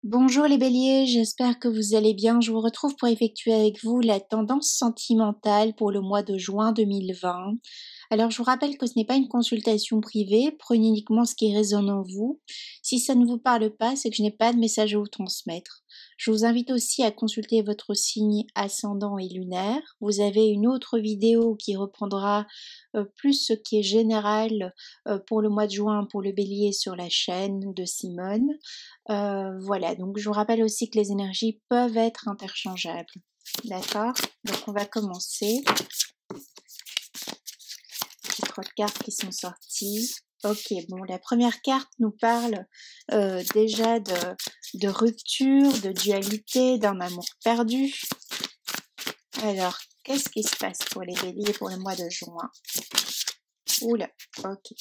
Bonjour les béliers, j'espère que vous allez bien. Je vous retrouve pour effectuer avec vous la tendance sentimentale pour le mois de juin 2020. Alors je vous rappelle que ce n'est pas une consultation privée, prenez uniquement ce qui résonne en vous. Si ça ne vous parle pas, c'est que je n'ai pas de message à vous transmettre. Je vous invite aussi à consulter votre signe ascendant et lunaire. Vous avez une autre vidéo qui reprendra plus ce qui est général pour le mois de juin pour le bélier sur la chaîne de Simone. Voilà, donc je vous rappelle aussi que les énergies peuvent être interchangeables. D'accord? Donc on va commencer. Les 3 cartes qui sont sorties. Ok, bon, la première carte nous parle déjà de rupture, de dualité, d'un amour perdu. Alors, qu'est-ce qui se passe pour les béliers pour le mois de juin? Oula, ok.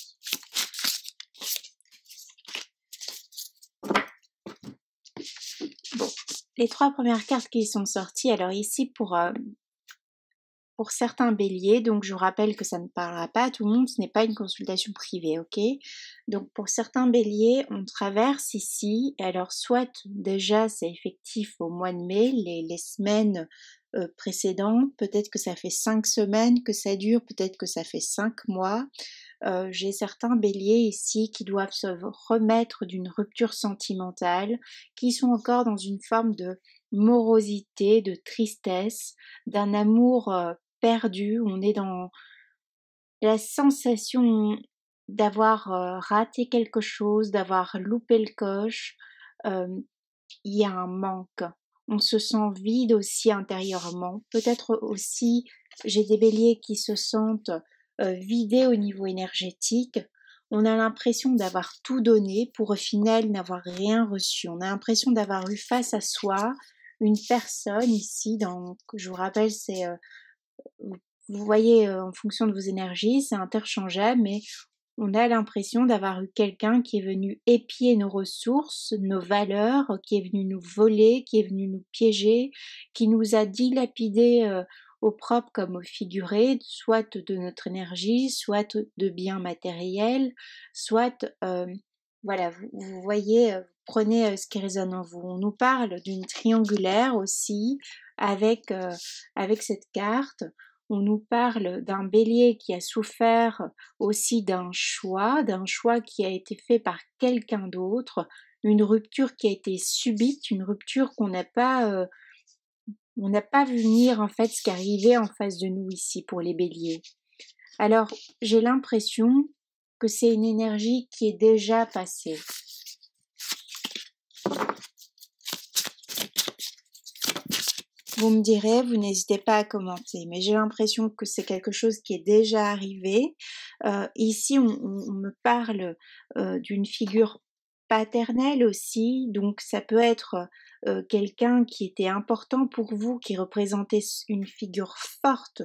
Bon, les 3 premières cartes qui sont sorties, alors ici pour certains béliers, donc je vous rappelle que ça ne parlera pas à tout le monde, ce n'est pas une consultation privée, ok? Donc pour certains béliers, on traverse ici, alors soit déjà c'est effectif au mois de mai, les semaines précédentes, peut-être que ça fait 5 semaines que ça dure, peut-être que ça fait 5 mois. J'ai certains béliers ici qui doivent se remettre d'une rupture sentimentale, qui sont encore dans une forme de morosité, de tristesse, d'un amour perdu. On est dans la sensation d'avoir raté quelque chose, d'avoir loupé le coche. Il y a un manque. On se sent vide aussi intérieurement. Peut-être aussi, j'ai des béliers qui se sentent vidés au niveau énergétique. On a l'impression d'avoir tout donné pour au final n'avoir rien reçu. On a l'impression d'avoir eu face à soi une personne ici, je vous rappelle, c'est vous voyez en fonction de vos énergies, c'est interchangeable, mais on a l'impression d'avoir eu quelqu'un qui est venu épier nos ressources, nos valeurs, qui est venu nous voler, qui est venu nous piéger, qui nous a dilapidé au propre comme au figuré, soit de notre énergie, soit de biens matériels, soit, voilà, vous voyez, prenez ce qui résonne en vous. On nous parle d'une triangulaire aussi, avec cette carte. On nous parle d'un bélier qui a souffert aussi d'un choix qui a été fait par quelqu'un d'autre, une rupture qui a été subite, une rupture on n'a pas vu venir en fait ce qui arrivait en face de nous ici pour les béliers. Alors j'ai l'impression que c'est une énergie qui est déjà passée. Vous me direz, vous n'hésitez pas à commenter, mais j'ai l'impression que c'est quelque chose qui est déjà arrivé. Ici, on me parle d'une figure paternelle aussi, donc ça peut être quelqu'un qui était important pour vous, qui représentait une figure forte,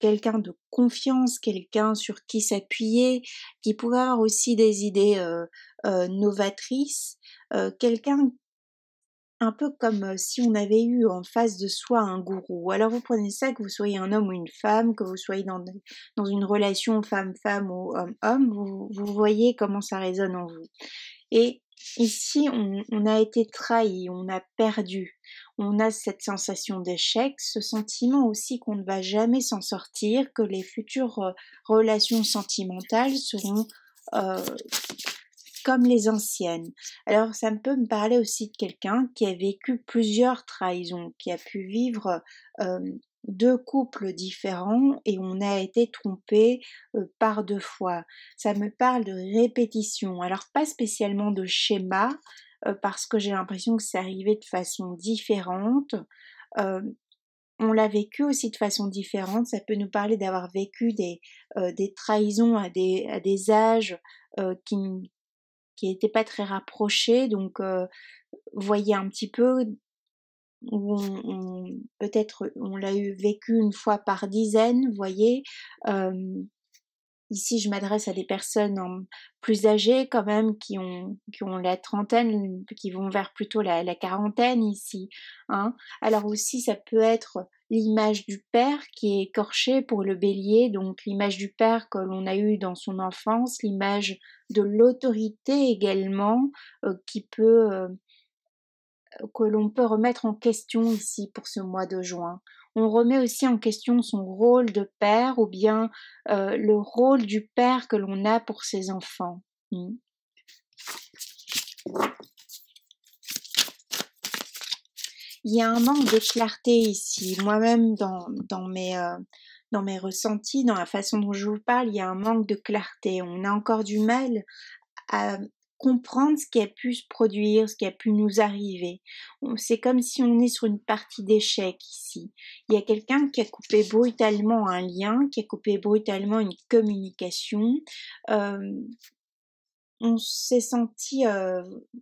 quelqu'un de confiance, quelqu'un sur qui s'appuyer, qui pouvait avoir aussi des idées novatrices, quelqu'un un peu comme si on avait eu en face de soi un gourou. Alors vous prenez ça, que vous soyez un homme ou une femme, que vous soyez dans une relation femme-femme ou homme-homme, vous voyez comment ça résonne en vous. Et ici, on a été trahi, on a perdu, on a cette sensation d'échec, ce sentiment aussi qu'on ne va jamais s'en sortir, que les futures relations sentimentales seront comme les anciennes. Alors ça peut me parler aussi de quelqu'un qui a vécu plusieurs trahisons, qui a pu vivre 2 couples différents et on a été trompé par 2 fois. Ça me parle de répétition, alors pas spécialement de schéma, parce que j'ai l'impression que c'est arrivé de façon différente. Heu, on l'a vécu aussi de façon différente, ça peut nous parler d'avoir vécu des trahisons à des âges qui n'étaient pas très rapprochés, donc voyez un petit peu où peut-être on l'a eu vécu une fois par dizaines, voyez. Ici, je m'adresse à des personnes plus âgées quand même, qui ont la trentaine, qui vont vers plutôt la quarantaine ici, hein. Alors aussi, ça peut être l'image du père qui est écorchée pour le bélier, donc l'image du père que l'on a eu dans son enfance, l'image de l'autorité également, qui peut que l'on peut remettre en question ici pour ce mois de juin. On remet aussi en question son rôle de père ou bien le rôle du père que l'on a pour ses enfants. Il y a un manque de clarté ici. Moi-même, dans mes ressentis, dans la façon dont je vous parle, il y a un manque de clarté. On a encore du mal à comprendre ce qui a pu se produire, ce qui a pu nous arriver. C'est comme si on est sur une partie d'échec ici. Il y a quelqu'un qui a coupé brutalement un lien, qui a coupé brutalement une communication. On s'est senti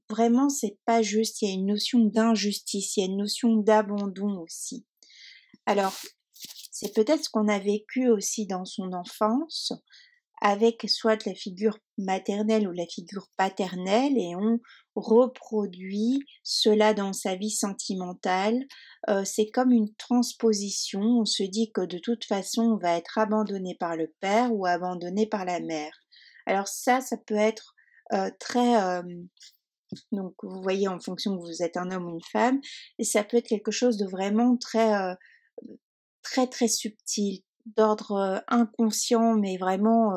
vraiment, c'est pas juste, il y a une notion d'injustice, il y a une notion d'abandon aussi. Alors, c'est peut-être ce qu'on a vécu aussi dans son enfance, avec soit la figure maternelle ou la figure paternelle, et on reproduit cela dans sa vie sentimentale. C'est comme une transposition, on se dit que de toute façon on va être abandonné par le père ou abandonné par la mère. Alors ça peut être très... donc vous voyez en fonction que vous êtes un homme ou une femme, et ça peut être quelque chose de vraiment très très subtil, d'ordre inconscient, mais vraiment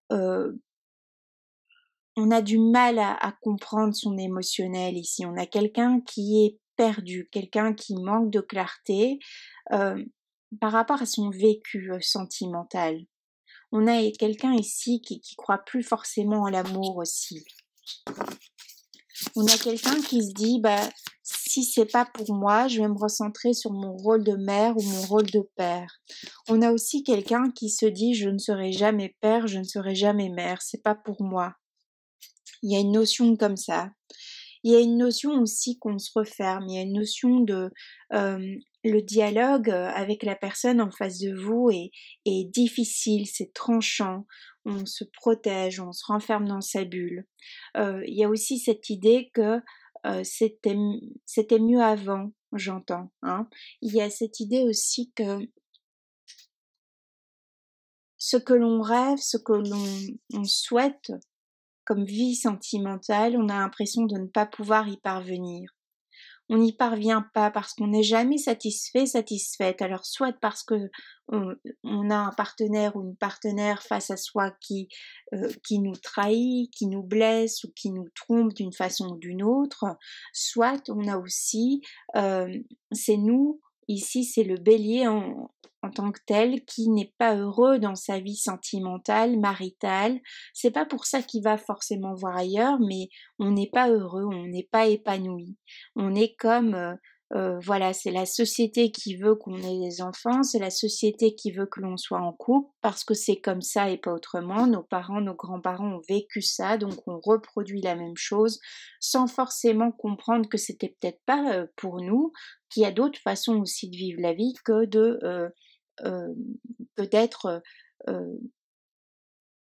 on a du mal à comprendre son émotionnel ici. On a quelqu'un qui est perdu, quelqu'un qui manque de clarté par rapport à son vécu sentimental. On a quelqu'un ici qui croit plus forcément en l'amour aussi. On a quelqu'un qui se dit, si c'est pas pour moi, je vais me recentrer sur mon rôle de mère ou mon rôle de père. On a aussi quelqu'un qui se dit, je ne serai jamais père, je ne serai jamais mère, c'est pas pour moi. Il y a une notion comme ça. Il y a une notion aussi qu'on se referme, il y a une notion de le dialogue avec la personne en face de vous est difficile, c'est tranchant, on se protège, on se renferme dans sa bulle. Il y a aussi cette idée que c'était mieux avant, j'entends. Il y a cette idée aussi que ce que l'on rêve, ce que l'on souhaite, comme vie sentimentale, on a l'impression de ne pas pouvoir y parvenir. On n'y parvient pas parce qu'on n'est jamais satisfaite. Alors soit parce que on a un partenaire ou une partenaire face à soi qui nous trahit, qui nous blesse ou qui nous trompe d'une façon ou d'une autre, soit on a aussi, c'est nous, ici c'est le bélier en tant que tel qui n'est pas heureux dans sa vie sentimentale, maritale. C'est pas pour ça qu'il va forcément voir ailleurs, mais on n'est pas heureux, on n'est pas épanoui. On est comme voilà, c'est la société qui veut qu'on ait des enfants, c'est la société qui veut que l'on soit en couple parce que c'est comme ça et pas autrement. Nos parents, nos grands-parents ont vécu ça, donc on reproduit la même chose sans forcément comprendre que c'était peut-être pas pour nous, qu'il y a d'autres façons aussi de vivre la vie que de peut-être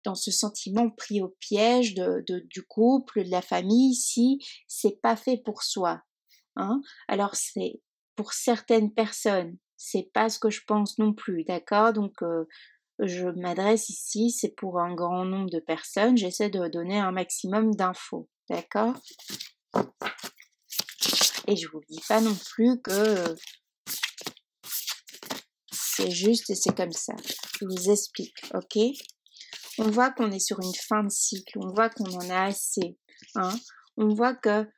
dans ce sentiment pris au piège du couple, de la famille, si c'est pas fait pour soi. Alors c'est pour certaines personnes, c'est pas ce que je pense non plus, d'accord? Donc je m'adresse ici, c'est pour un grand nombre de personnes, j'essaie de donner un maximum d'infos, d'accord? Et je vous dis pas non plus que c'est juste et c'est comme ça. Je vous explique, ok? On voit qu'on est sur une fin de cycle, on voit qu'on en a assez, on voit que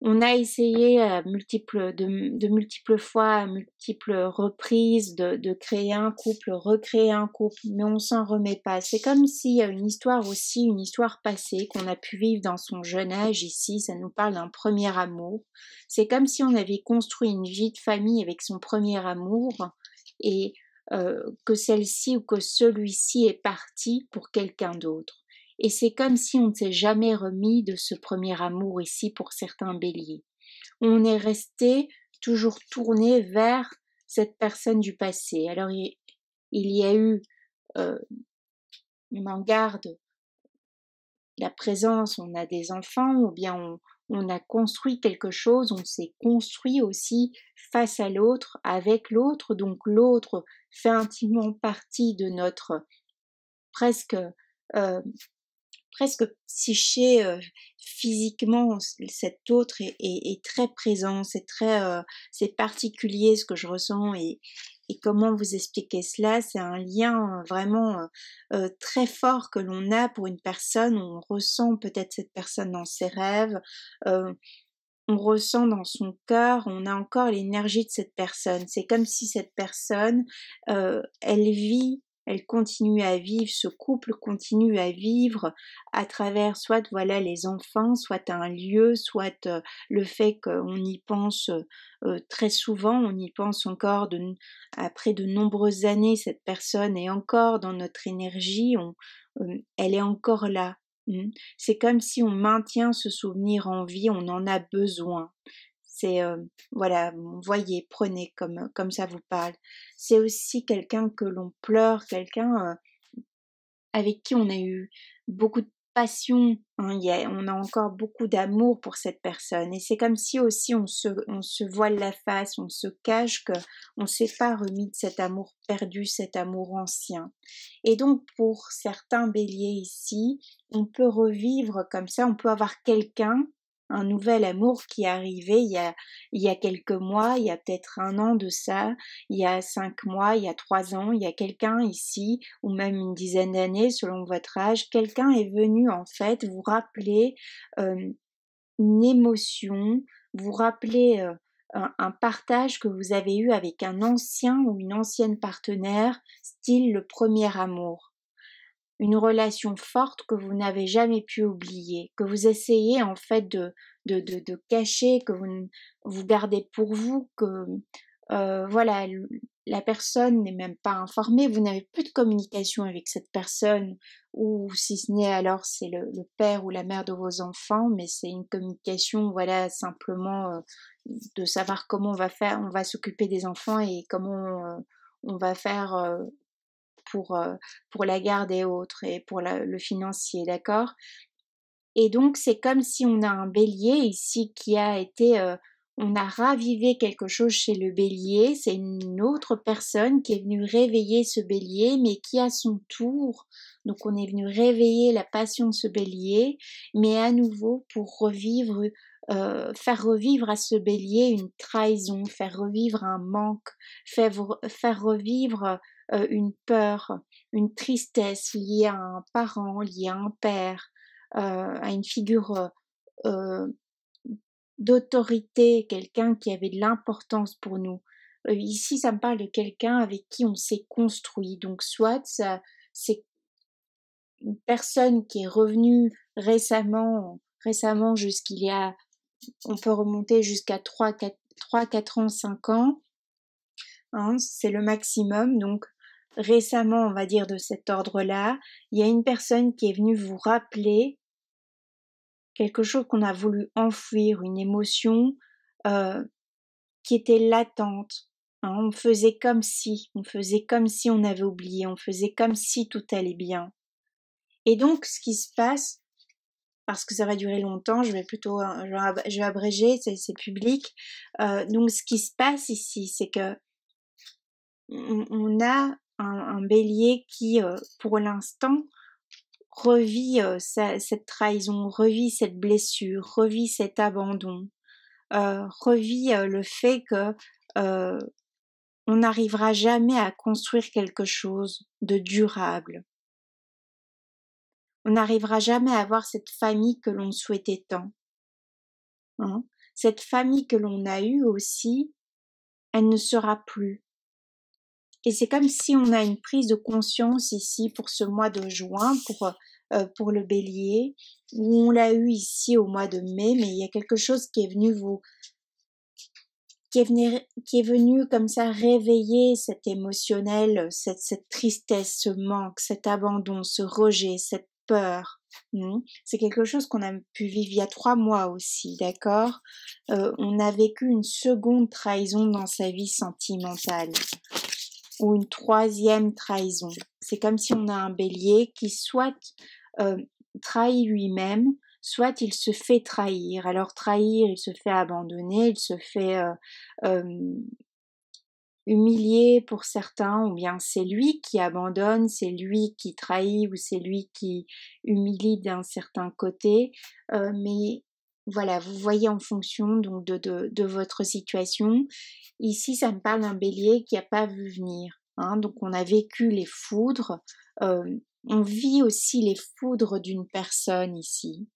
on a essayé de multiples fois, à multiples reprises de créer un couple, recréer un couple, mais on s'en remet pas. C'est comme s'il y a une histoire aussi, une histoire passée qu'on a pu vivre dans son jeune âge ici, ça nous parle d'un premier amour. C'est comme si on avait construit une vie de famille avec son premier amour et que celle-ci ou que celui-ci est parti pour quelqu'un d'autre. Et c'est comme si on ne s'est jamais remis de ce premier amour ici pour certains béliers. On est resté toujours tourné vers cette personne du passé. Alors il y a eu, on en garde la présence, on a des enfants, ou bien on a construit quelque chose, on s'est construit aussi face à l'autre, avec l'autre, donc l'autre fait intimement partie de notre presque presque psyché, physiquement, cet autre est très présent, c'est particulier ce que je ressens et comment vous expliquer cela? C'est un lien vraiment très fort que l'on a pour une personne, on ressent peut-être cette personne dans ses rêves, euh, on ressent dans son cœur, on a encore l'énergie de cette personne. C'est comme si cette personne, elle vit, elle continue à vivre, ce couple continue à vivre à travers soit voilà les enfants, soit un lieu, soit le fait qu'on y pense très souvent, on y pense encore après de nombreuses années, cette personne est encore dans notre énergie, elle est encore là. Mm. C'est comme si on maintient ce souvenir en vie, on en a besoin. C'est voilà, voyez, prenez comme ça vous parle. C'est aussi quelqu'un que l'on pleure, quelqu'un avec qui on a eu beaucoup de passion, hein, on a encore beaucoup d'amour pour cette personne. Et c'est comme si aussi on se voile la face, on se cache que on ne s'est pas remis de cet amour perdu, cet amour ancien. Et donc pour certains béliers ici, on peut revivre comme ça, on peut avoir quelqu'un, un nouvel amour qui est arrivé il y a quelques mois, il y a peut-être un an de ça, il y a 5 mois, il y a 3 ans, il y a quelqu'un ici, ou même une dizaine d'années selon votre âge, quelqu'un est venu en fait vous rappeler euh, une émotion, vous rappeler un partage que vous avez eu avec un ancien ou une ancienne partenaire, style le premier amour. Une relation forte que vous n'avez jamais pu oublier, que vous essayez en fait de cacher, que vous gardez pour vous, que voilà, la personne n'est même pas informée, vous n'avez plus de communication avec cette personne, ou si ce n'est alors c'est le père ou la mère de vos enfants, mais c'est une communication, voilà, simplement de savoir comment on va faire, on va s'occuper des enfants et comment on va faire pour la garde et autres, et pour le financier, d'accord? Et donc c'est comme si on a un bélier ici qui a été, on a ravivé quelque chose chez le bélier, c'est une autre personne qui est venue réveiller ce bélier, mais qui à son tour, donc on est venu réveiller la passion de ce bélier, mais à nouveau pour revivre, faire revivre à ce bélier une trahison, faire revivre un manque, faire revivre une peur, une tristesse liée à un parent, liée à un père, à une figure euh, d'autorité, quelqu'un qui avait de l'importance pour nous. Ici, ça me parle de quelqu'un avec qui on s'est construit. Donc, soit ça, c'est une personne qui est revenue récemment jusqu'il y a, on peut remonter jusqu'à 4 ans, 5 ans, hein, c'est le maximum. Donc, récemment, on va dire de cet ordre-là, il y a une personne qui est venue vous rappeler quelque chose qu'on a voulu enfouir, une émotion qui était latente. Hein, on faisait comme si on avait oublié, on faisait comme si tout allait bien. Et donc, ce qui se passe, parce que ça va durer longtemps, je vais abréger, c'est public. Donc, ce qui se passe ici, c'est que on a un bélier qui, pour l'instant, revit cette trahison, revit cette blessure, revit cet abandon, revit le fait que euh, on n'arrivera jamais à construire quelque chose de durable. On n'arrivera jamais à avoir cette famille que l'on souhaitait tant. Hein. Cette famille que l'on a eue aussi, elle ne sera plus. Et c'est comme si on a une prise de conscience ici pour ce mois de juin, pour le bélier, où on l'a eu ici au mois de mai, mais il y a quelque chose qui est venu qui est venu comme ça réveiller cet émotionnel, cette tristesse, ce manque, cet abandon, ce rejet, cette peur. C'est quelque chose qu'on a pu vivre il y a 3 mois aussi, d'accord? On a vécu une seconde trahison dans sa vie sentimentale, ou une troisième trahison. C'est comme si on a un bélier qui soit trahit lui-même, soit il se fait trahir. Alors trahir, il se fait abandonner, il se fait humilié pour certains, ou bien c'est lui qui abandonne, c'est lui qui trahit, ou c'est lui qui humilie d'un certain côté. Mais voilà, vous voyez en fonction donc de votre situation. Ici, ça me parle d'un bélier qui n'a pas vu venir. Hein, donc on a vécu les foudres. On vit aussi les foudres d'une personne ici.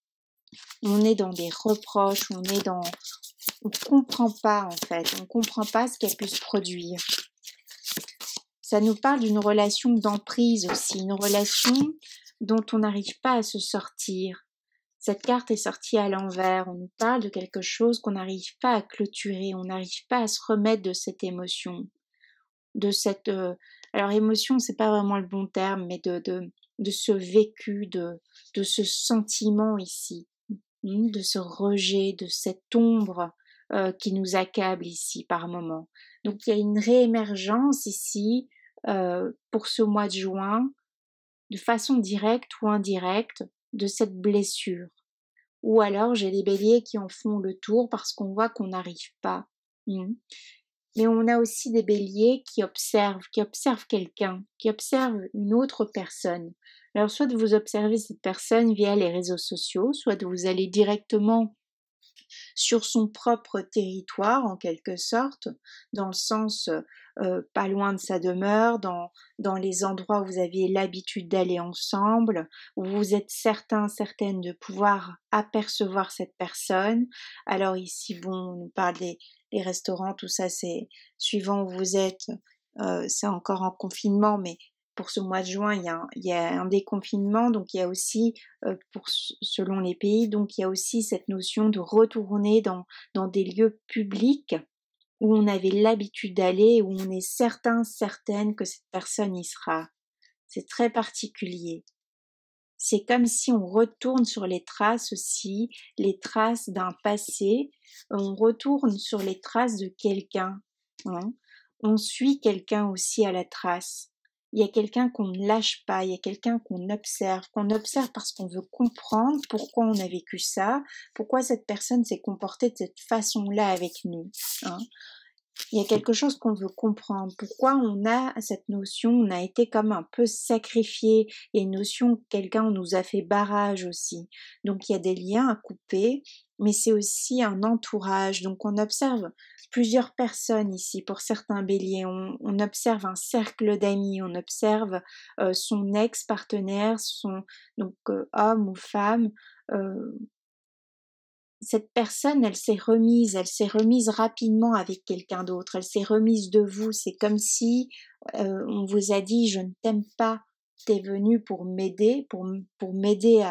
On est dans des reproches, on comprend pas en fait, on comprend pas ce qui a pu se produire. Ça nous parle d'une relation d'emprise aussi, une relation dont on n'arrive pas à se sortir. Cette carte est sortie à l'envers, on nous parle de quelque chose qu'on n'arrive pas à clôturer, on n'arrive pas à se remettre de cette émotion, de cette... alors émotion, c'est pas vraiment le bon terme, mais de ce vécu, de ce sentiment ici, de ce rejet, de cette ombre qui nous accable ici par moment. Donc il y a une réémergence ici pour ce mois de juin, de façon directe ou indirecte, de cette blessure. Ou alors j'ai des béliers qui en font le tour parce qu'on voit qu'on n'arrive pas. Mais on a aussi des béliers qui observent quelqu'un, qui observent une autre personne. Alors soit de vous observer cette personne via les réseaux sociaux, soit de vous aller directement sur son propre territoire en quelque sorte, dans le sens pas loin de sa demeure, dans les endroits où vous aviez l'habitude d'aller ensemble, où vous êtes certaine de pouvoir apercevoir cette personne. Alors ici, bon, on nous parle des restaurants, tout ça, c'est suivant où vous êtes, c'est encore en confinement, mais pour ce mois de juin, il y a un déconfinement, donc il y a aussi, selon les pays, donc il y a aussi cette notion de retourner dans des lieux publics où on avait l'habitude d'aller, où on est certaine que cette personne y sera. C'est très particulier. C'est comme si on retourne sur les traces aussi, les traces d'un passé, on retourne sur les traces de quelqu'un. Hein. On suit quelqu'un aussi à la trace. Il y a quelqu'un qu'on ne lâche pas, il y a quelqu'un qu'on observe parce qu'on veut comprendre pourquoi on a vécu ça, pourquoi cette personne s'est comportée de cette façon-là avec nous. Hein. Il y a quelque chose qu'on veut comprendre. Pourquoi on a cette notion, on a été comme un peu sacrifié. Il y a une notion que quelqu'un nous a fait barrage aussi. Donc il y a des liens à couper, mais c'est aussi un entourage. Donc on observe plusieurs personnes ici. Pour certains béliers, on observe un cercle d'amis, on observe son ex-partenaire, donc homme ou femme. Cette personne, elle s'est remise rapidement avec quelqu'un d'autre, elle s'est remise de vous, c'est comme si on vous a dit je ne t'aime pas, t'es venu pour m'aider, pour m'aider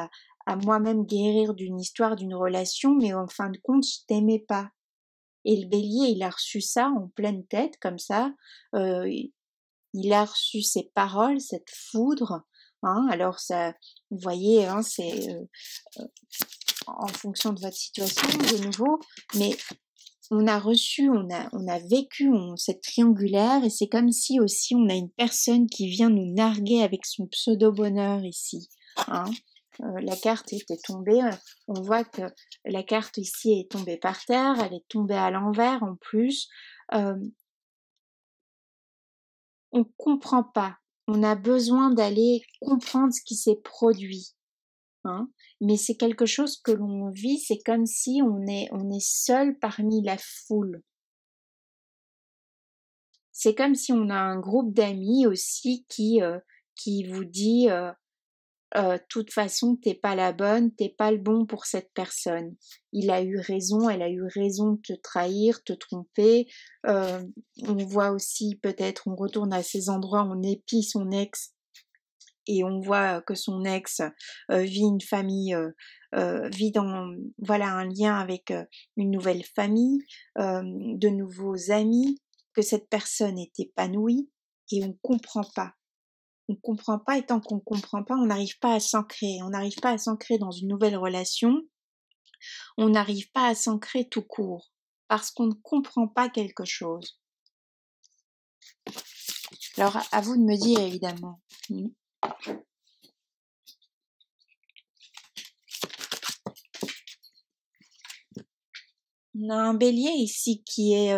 à moi-même guérir d'une histoire, d'une relation, mais en fin de compte je t'aimais pas. Et le bélier, il a reçu ça en pleine tête, comme ça, il a reçu ces paroles, cette foudre, hein, alors ça, vous voyez, hein, c'est en fonction de votre situation de nouveau, mais on a reçu, on a vécu cette triangulaire et c'est comme si aussi on a une personne qui vient nous narguer avec son pseudo-bonheur ici. Hein. La carte était tombée, on voit que la carte ici est tombée par terre, elle est tombée à l'envers en plus. On comprend pas, on a besoin d'aller comprendre ce qui s'est produit. Hein, mais c'est quelque chose que l'on vit, c'est comme si on est seul parmi la foule. C'est comme si on a un groupe d'amis aussi qui vous dit toute façon t'es pas la bonne, t'es pas le bon pour cette personne. Il a eu raison, elle a eu raison de te trahir, te tromper. On voit aussi peut-être, on retourne à ces endroits, on épie son ex et on voit que son ex vit une famille, vit dans voilà un lien avec une nouvelle famille, de nouveaux amis, que cette personne est épanouie et on comprend pas. On comprend pas et tant qu'on comprend pas, on n'arrive pas à s'ancrer. On n'arrive pas à s'ancrer dans une nouvelle relation. On n'arrive pas à s'ancrer tout court parce qu'on ne comprend pas quelque chose. Alors à vous de me dire évidemment. On a un bélier ici qui est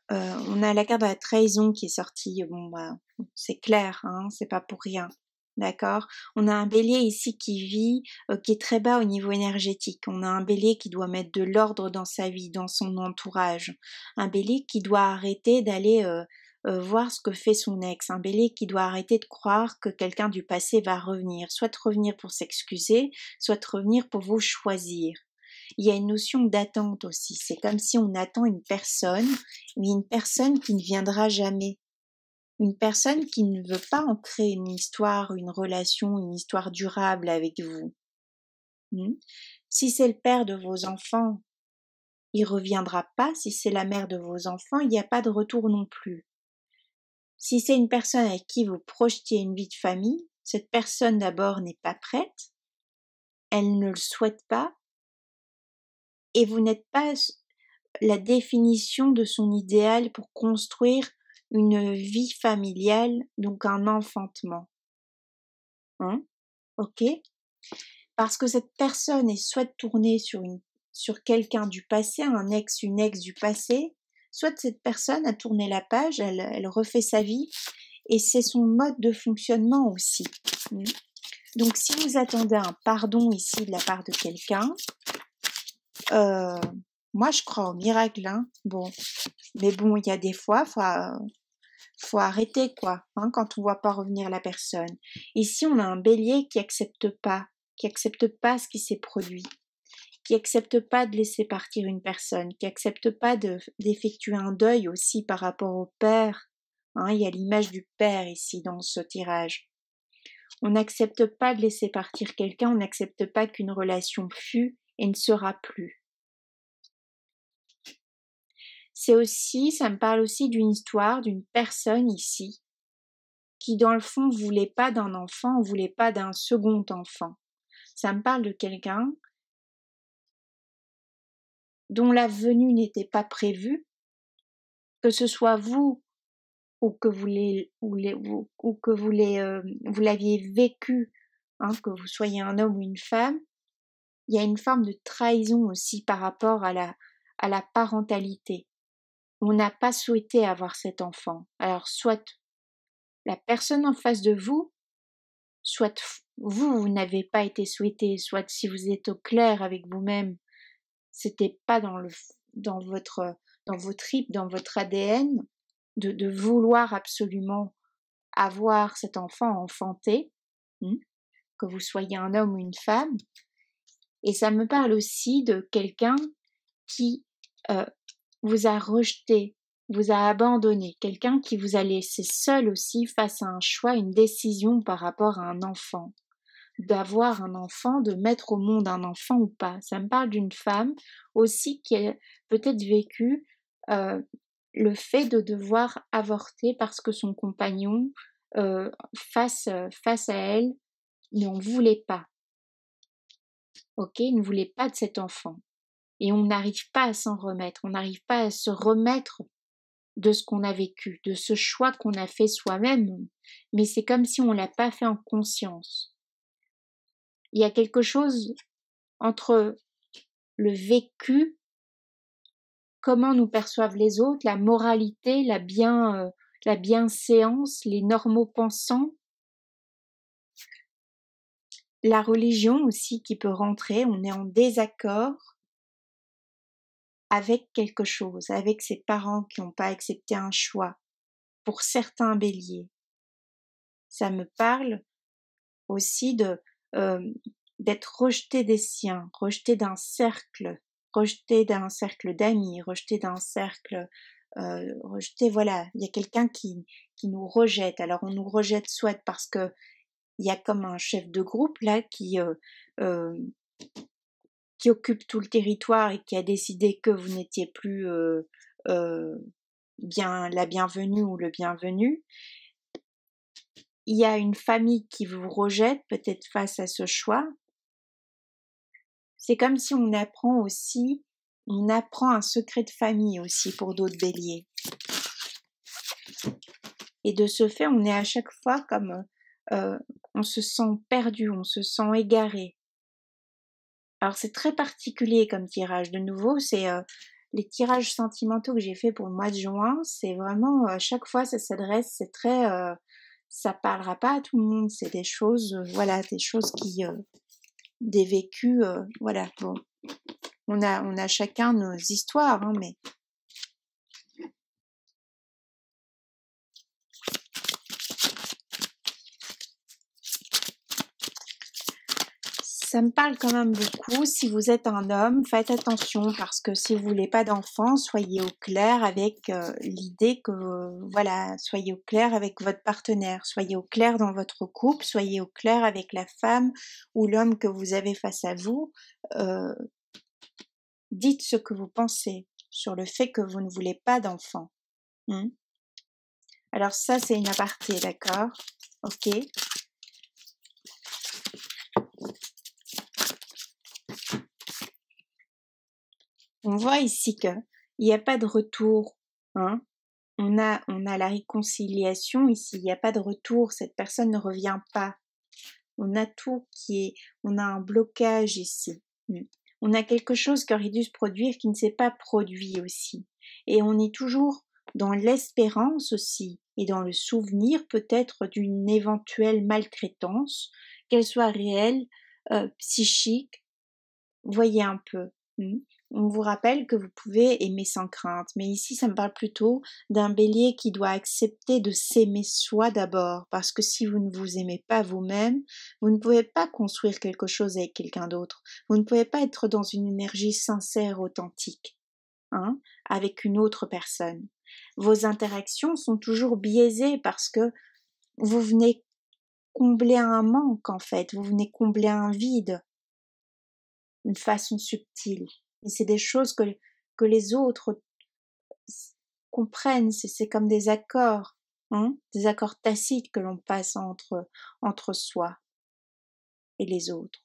on a la carte de la trahison qui est sortie, bon bah, c'est clair, hein, c'est pas pour rien. D'accord? On a un bélier ici qui vit, qui est très bas au niveau énergétique. On a un bélier qui doit mettre de l'ordre dans sa vie, dans son entourage. Un bélier qui doit arrêter d'aller voir ce que fait son ex. Un bélier qui doit arrêter de croire que quelqu'un du passé va revenir. Soit revenir pour s'excuser, soit revenir pour vous choisir. Il y a une notion d'attente aussi. C'est comme si on attend une personne, mais une personne qui ne viendra jamais. Une personne qui ne veut pas en créer une histoire, une relation, une histoire durable avec vous. Si c'est le père de vos enfants, il reviendra pas. Si c'est la mère de vos enfants, il n'y a pas de retour non plus. Si c'est une personne avec qui vous projetiez une vie de famille, cette personne d'abord n'est pas prête, elle ne le souhaite pas, et vous n'êtes pas la définition de son idéal pour construire une vie familiale, donc un enfantement. Ok? Parce que cette personne est soit tournée sur quelqu'un du passé, un ex, une ex du passé, soit cette personne a tourné la page, elle refait sa vie, et c'est son mode de fonctionnement aussi. Donc si vous attendez un pardon ici de la part de quelqu'un, moi je crois au miracle, hein. Bon, mais bon, il y a des fois, faut arrêter quoi, hein, quand on voit pas revenir la personne. Ici, on a un bélier qui accepte pas ce qui s'est produit, qui accepte pas de laisser partir une personne, qui accepte pas d'effectuer un deuil aussi par rapport au père. Hein, il y a l'image du père ici dans ce tirage. On n'accepte pas de laisser partir quelqu'un, on n'accepte pas qu'une relation fût et ne sera plus. C'est aussi, ça me parle aussi d'une histoire, d'une personne ici, qui dans le fond voulait pas d'un enfant, voulait pas d'un second enfant. Ça me parle de quelqu'un dont la venue n'était pas prévue, que ce soit vous ou que vous l'aviez vécu, hein, que vous soyez un homme ou une femme, il y a une forme de trahison aussi par rapport à la parentalité. On n'a pas souhaité avoir cet enfant. Alors soit la personne en face de vous, soit vous n'avez pas été souhaité, soit si vous êtes au clair avec vous-même, c'était pas dans vos tripes, dans votre ADN, de vouloir absolument avoir cet enfant enfanté, que vous soyez un homme ou une femme. Et ça me parle aussi de quelqu'un qui vous a rejeté, vous a abandonné, quelqu'un qui vous a laissé seul aussi face à un choix, une décision par rapport à un enfant, d'avoir un enfant, de mettre au monde un enfant ou pas. Ça me parle d'une femme aussi qui a peut-être vécu le fait de devoir avorter parce que son compagnon, face à elle, n'en voulait pas. Ok, il ne voulait pas de cet enfant. Et on n'arrive pas à s'en remettre, on n'arrive pas à se remettre de ce qu'on a vécu, de ce choix qu'on a fait soi-même, mais c'est comme si on l'a pas fait en conscience. Il y a quelque chose entre le vécu, comment nous perçoivent les autres, la moralité, la bienséance, les normaux pensants, la religion aussi qui peut rentrer, on est en désaccord avec quelque chose, avec ses parents qui n'ont pas accepté un choix. Pour certains béliers, ça me parle aussi d'être rejeté des siens, rejeté d'un cercle d'amis, rejeté d'un cercle, rejeté, voilà, il y a quelqu'un qui nous rejette. Alors on nous rejette soit parce que il y a comme un chef de groupe là qui occupe tout le territoire et qui a décidé que vous n'étiez plus bien la bienvenue ou le bienvenu. Il y a une famille qui vous rejette peut-être face à ce choix. C'est comme si on apprend un secret de famille aussi pour d'autres béliers. Et de ce fait, on est à chaque fois comme on se sent perdu, on se sent égaré. Alors c'est très particulier comme tirage. De nouveau, c'est les tirages sentimentaux que j'ai fait pour le mois de juin, c'est vraiment, à chaque fois ça s'adresse, c'est très, ça parlera pas à tout le monde, c'est des choses, voilà, des choses qui, des vécus, voilà, bon. On a chacun nos histoires, hein, mais ça me parle quand même beaucoup. Si vous êtes un homme, faites attention parce que si vous voulez pas d'enfants, soyez au clair avec l'idée que, voilà, soyez au clair avec votre partenaire, soyez au clair dans votre couple, soyez au clair avec la femme ou l'homme que vous avez face à vous. Euh, Dites ce que vous pensez sur le fait que vous ne voulez pas d'enfants. Hmm. Alors ça, c'est une aparté, d'accord? Ok. On voit ici que il n'y a pas de retour, hein. On a la réconciliation ici, il n'y a pas de retour, cette personne ne revient pas. On a tout on a un blocage ici. On a quelque chose qui aurait dû se produire qui ne s'est pas produit aussi. Et on est toujours dans l'espérance aussi et dans le souvenir peut-être d'une éventuelle maltraitance, qu'elle soit réelle, psychique, voyez un peu. On vous rappelle que vous pouvez aimer sans crainte, mais ici ça me parle plutôt d'un bélier qui doit accepter de s'aimer soi d'abord, parce que si vous ne vous aimez pas vous-même, vous ne pouvez pas construire quelque chose avec quelqu'un d'autre. Vous ne pouvez pas être dans une énergie sincère, authentique, hein, avec une autre personne. Vos interactions sont toujours biaisées parce que vous venez combler un manque en fait, vous venez combler un vide d'une façon subtile. Et c'est des choses que les autres comprennent, c'est comme hein, des accords tacites que l'on passe entre soi et les autres.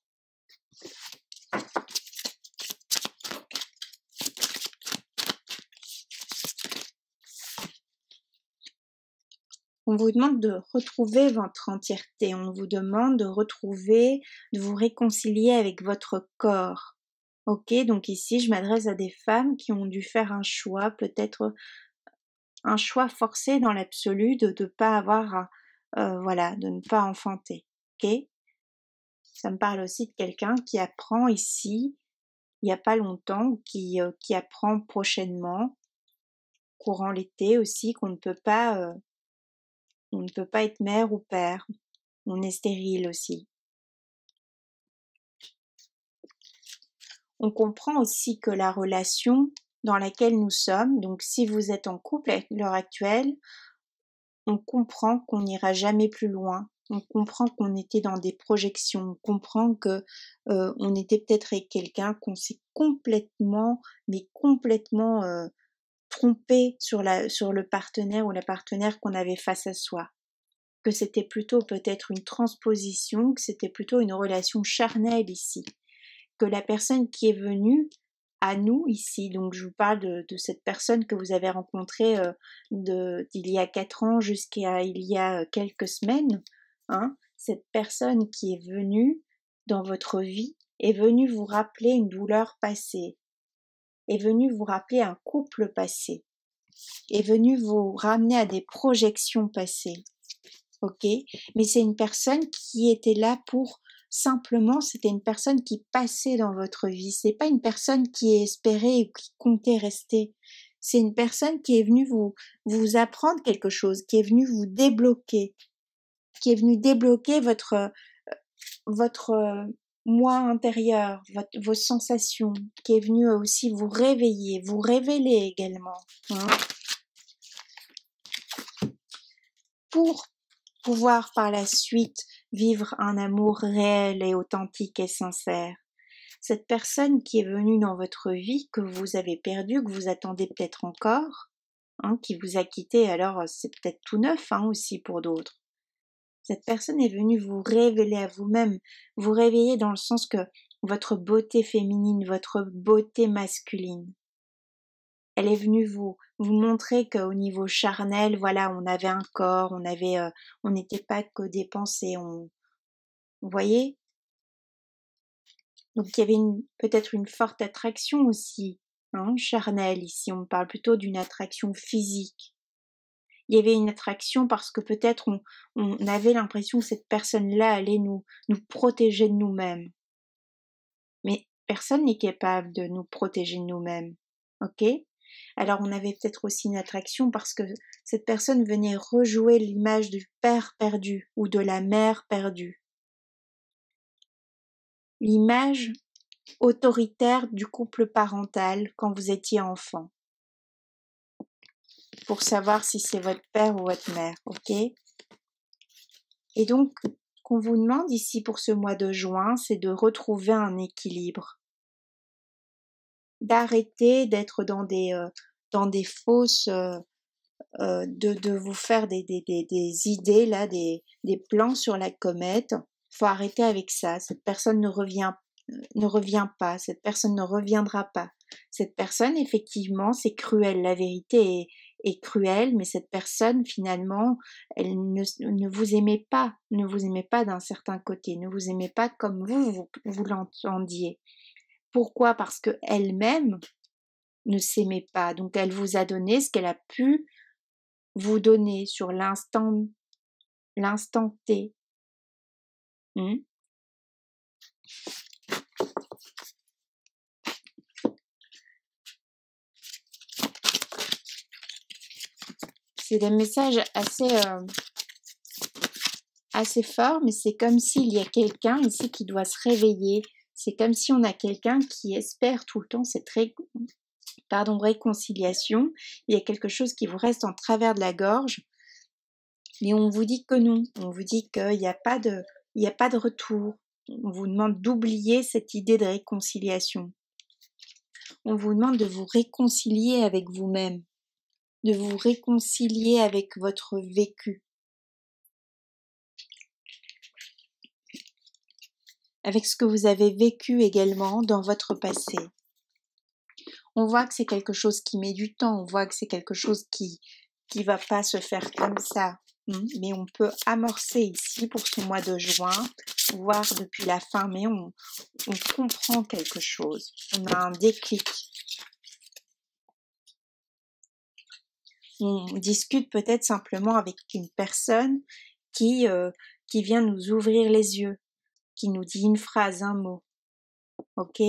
On vous demande de retrouver votre entièreté, on vous demande de retrouver, de vous réconcilier avec votre corps. Ok, donc ici je m'adresse à des femmes qui ont dû faire un choix, peut-être un choix forcé dans l'absolu de ne pas avoir, voilà, de ne pas enfanter. Ok, ça me parle aussi de quelqu'un qui apprend ici, il n'y a pas longtemps, ou qui apprend prochainement, courant l'été aussi, on ne peut pas être mère ou père. On est stérile aussi. On comprend aussi que la relation dans laquelle nous sommes, donc si vous êtes en couple à l'heure actuelle, on comprend qu'on n'ira jamais plus loin. On comprend qu'on était dans des projections. On comprend que on était peut-être avec quelqu'un qu'on s'est complètement, mais complètement trompé sur le partenaire ou la partenaire qu'on avait face à soi. Que c'était plutôt peut-être une transposition, que c'était plutôt une relation charnelle ici. Que la personne qui est venue à nous ici, donc je vous parle de cette personne que vous avez rencontrée d'il y a 4 ans jusqu'à il y a quelques semaines, hein, cette personne qui est venue dans votre vie est venue vous rappeler une douleur passée, est venue vous rappeler un couple passé, est venue vous ramener à des projections passées, ok? Mais c'est une personne qui était là pour simplement, c'était une personne qui passait dans votre vie. C'est pas une personne qui est espérée ou qui comptait rester. C'est une personne qui est venue vous apprendre quelque chose, qui est venue vous débloquer, qui est venue débloquer votre moi intérieur, vos sensations, qui est venue aussi vous réveiller, vous révéler également, hein, pour pouvoir par la suite vivre un amour réel et authentique et sincère. Cette personne qui est venue dans votre vie, que vous avez perdue, que vous attendez peut-être encore, hein, qui vous a quitté, alors c'est peut-être tout neuf hein, aussi pour d'autres. Cette personne est venue vous révéler à vous-même, vous réveiller dans le sens que votre beauté féminine, votre beauté masculine, elle est venue vous montrer qu'au niveau charnel, voilà, on avait un corps, on n'était pas que des pensées, vous voyez? Donc il y avait peut-être une forte attraction aussi hein, charnelle ici, on parle plutôt d'une attraction physique. Il y avait une attraction parce que peut-être on avait l'impression que cette personne-là allait nous protéger de nous-mêmes. Mais personne n'est capable de nous protéger de nous-mêmes, ok? Alors on avait peut-être aussi une attraction parce que cette personne venait rejouer l'image du père perdu ou de la mère perdue. L'image autoritaire du couple parental quand vous étiez enfant. Pour savoir si c'est votre père ou votre mère, ok? Et donc, ce qu'on vous demande ici pour ce mois de juin, c'est de retrouver un équilibre. D'arrêter d'être dans des fausses... de vous faire des idées, là, des plans sur la comète. Faut arrêter avec ça. Cette personne ne revient pas. Cette personne ne reviendra pas. Cette personne, effectivement, c'est cruel. La vérité est cruelle, mais cette personne, finalement, elle ne vous aimait pas. Ne vous aimait pas d'un certain côté. Ne vous aimait pas comme vous l'entendiez. Pourquoi? Parce que elle-même ne s'aimait pas. Donc, elle vous a donné ce qu'elle a pu vous donner sur l'instant T. C'est des messages assez forts, mais c'est comme s'il y a quelqu'un ici qui doit se réveiller. C'est comme si on a quelqu'un qui espère tout le temps cette réconciliation. Il y a quelque chose qui vous reste en travers de la gorge, mais on vous dit que non. On vous dit qu'il n'y a pas de retour. On vous demande d'oublier cette idée de réconciliation. On vous demande de vous réconcilier avec vous-même, de vous réconcilier avec votre vécu, avec ce que vous avez vécu également dans votre passé. On voit que c'est quelque chose qui met du temps, on voit que c'est quelque chose qui va pas se faire comme ça, mais on peut amorcer ici pour ce mois de juin, voir depuis la fin, mais on comprend quelque chose, on a un déclic. On discute peut-être simplement avec une personne qui vient nous ouvrir les yeux, qui nous dit une phrase, un mot, ok?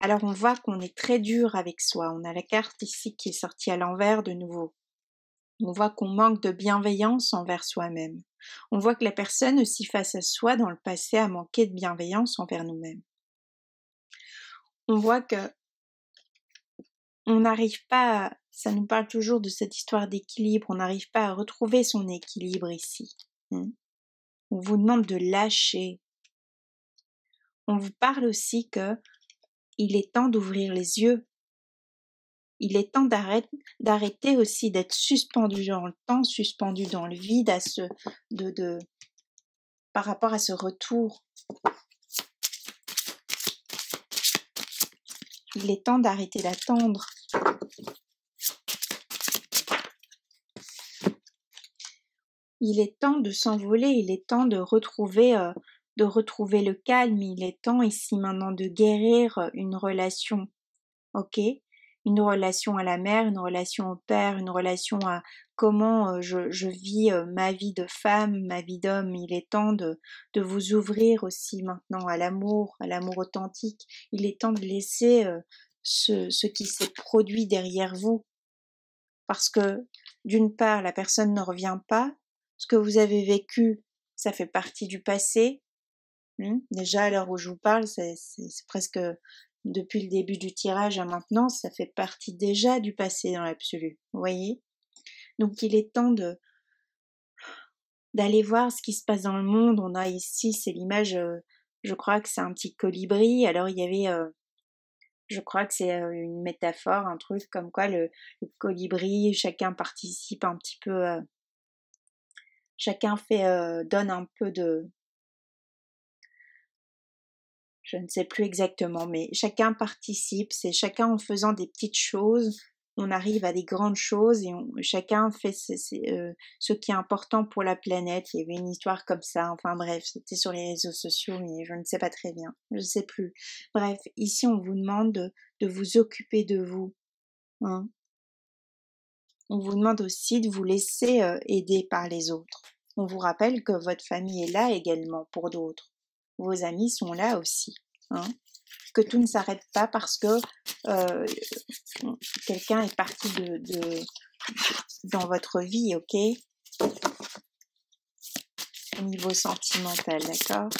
Alors on voit qu'on est très dur avec soi, on a la carte ici qui est sortie à l'envers de nouveau. On voit qu'on manque de bienveillance envers soi-même. On voit que la personne aussi face à soi dans le passé a manqué de bienveillance envers nous-mêmes. On voit que on n'arrive pas, ça nous parle toujours de cette histoire d'équilibre, on n'arrive pas à retrouver son équilibre ici. On vous demande de lâcher. On vous parle aussi que il est temps d'ouvrir les yeux. Il est temps d'arrêter aussi d'être suspendu dans le temps, suspendu dans le vide par rapport à ce retour. Il est temps d'arrêter d'attendre. Il est temps de s'envoler, il est temps de retrouver le calme, il est temps ici maintenant de guérir une relation, ok? Une relation à la mère, une relation au père, une relation à comment je vis ma vie de femme, ma vie d'homme. Il est temps de vous ouvrir aussi maintenant à l'amour authentique. Il est temps de laisser ce qui s'est produit derrière vous. Parce que d'une part, la personne ne revient pas. Ce que vous avez vécu, ça fait partie du passé. Déjà, à l'heure où je vous parle, c'est presque depuis le début du tirage à maintenant, ça fait partie déjà du passé dans l'absolu. Vous voyez? Donc, il est temps d'aller voir ce qui se passe dans le monde. On a ici, c'est l'image, je crois que c'est un petit colibri. Alors, il y avait, je crois que c'est une métaphore, un truc comme quoi le colibri, chacun participe un petit peu, chacun donne un peu de... Je ne sais plus exactement, mais chacun participe, c'est chacun en faisant des petites choses on arrive à des grandes choses et chacun fait ce qui est important pour la planète. Il y avait une histoire comme ça, enfin bref, c'était sur les réseaux sociaux, mais je ne sais pas très bien, je ne sais plus. Bref, ici on vous demande de vous occuper de vous, hein. On vous demande aussi de vous laisser aider par les autres. On vous rappelle que votre famille est là également pour d'autres. Vos amis sont là aussi, hein. Que tout ne s'arrête pas parce que euh, quelqu'un est parti dans votre vie, ok? Au niveau sentimental, d'accord?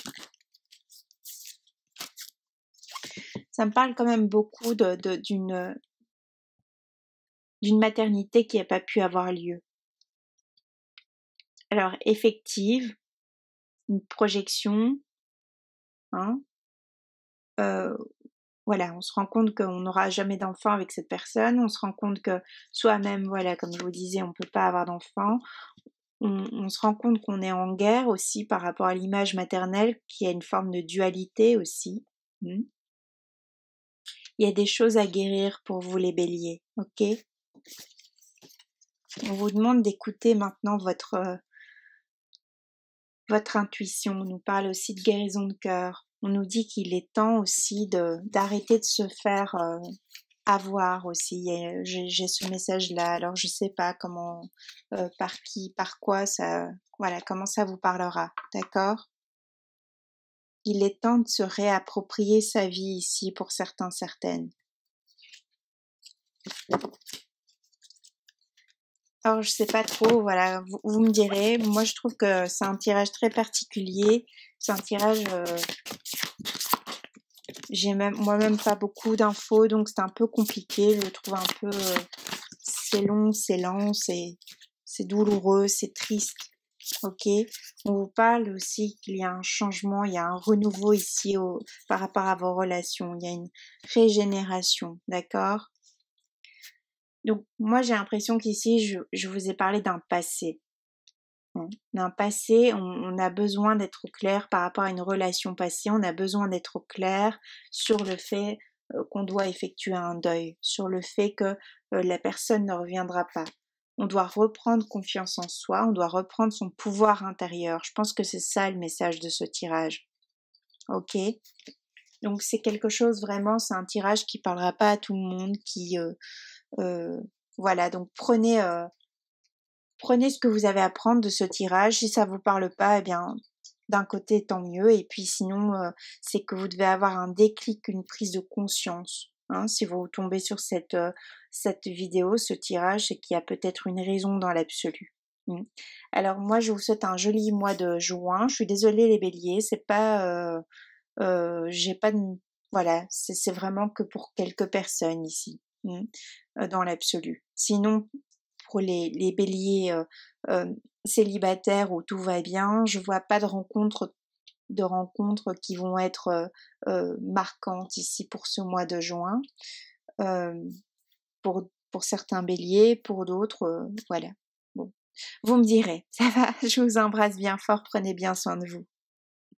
Ça me parle quand même beaucoup d'une maternité qui n'a pas pu avoir lieu. Alors, effective, une projection, hein, voilà, on se rend compte qu'on n'aura jamais d'enfant avec cette personne, on se rend compte que soi-même, voilà, comme je vous disais, on ne peut pas avoir d'enfant, on se rend compte qu'on est en guerre aussi par rapport à l'image maternelle, qui a une forme de dualité aussi. Il y a des choses à guérir pour vous les béliers, ok? On vous demande d'écouter maintenant votre intuition. On nous parle aussi de guérison de cœur. On nous dit qu'il est temps aussi d'arrêter de se faire avoir aussi. J'ai ce message-là. Alors je sais pas comment, par qui, par quoi ça, voilà, comment ça vous parlera, d'accord? Il est temps de se réapproprier sa vie ici pour certains, certaines. Alors je sais pas trop, voilà, vous me direz. Moi je trouve que c'est un tirage très particulier. C'est un tirage, j'ai moi-même pas beaucoup d'infos, donc c'est un peu compliqué. Je le trouve un peu, c'est long, c'est lent, c'est douloureux, c'est triste. Ok, on vous parle aussi qu'il y a un changement, il y a un renouveau ici par rapport à vos relations, il y a une régénération, d'accord? Donc moi j'ai l'impression qu'ici je vous ai parlé d'un passé. D'un passé, on a besoin d'être au clair par rapport à une relation passée, on a besoin d'être au clair sur le fait qu'on doit effectuer un deuil, sur le fait que la personne ne reviendra pas. On doit reprendre confiance en soi, on doit reprendre son pouvoir intérieur. Je pense que c'est ça le message de ce tirage. Ok? Donc c'est quelque chose vraiment, c'est un tirage qui parlera pas à tout le monde, voilà, donc prenez ce que vous avez à prendre de ce tirage. Si ça vous parle pas, eh bien, d'un côté, tant mieux. Et puis sinon, c'est que vous devez avoir un déclic, une prise de conscience. Hein, si vous tombez sur cette vidéo, ce tirage, c'est qu'il y a peut-être une raison dans l'absolu. Alors moi, je vous souhaite un joli mois de juin. Je suis désolée les béliers, c'est pas, j'ai pas de, voilà, c'est vraiment que pour quelques personnes ici, dans l'absolu. Sinon, pour les béliers célibataires où tout va bien, je vois pas de rencontres qui vont être marquantes ici pour ce mois de juin. Pour certains béliers, pour d'autres, voilà. Bon, vous me direz, ça va, je vous embrasse bien fort, prenez bien soin de vous.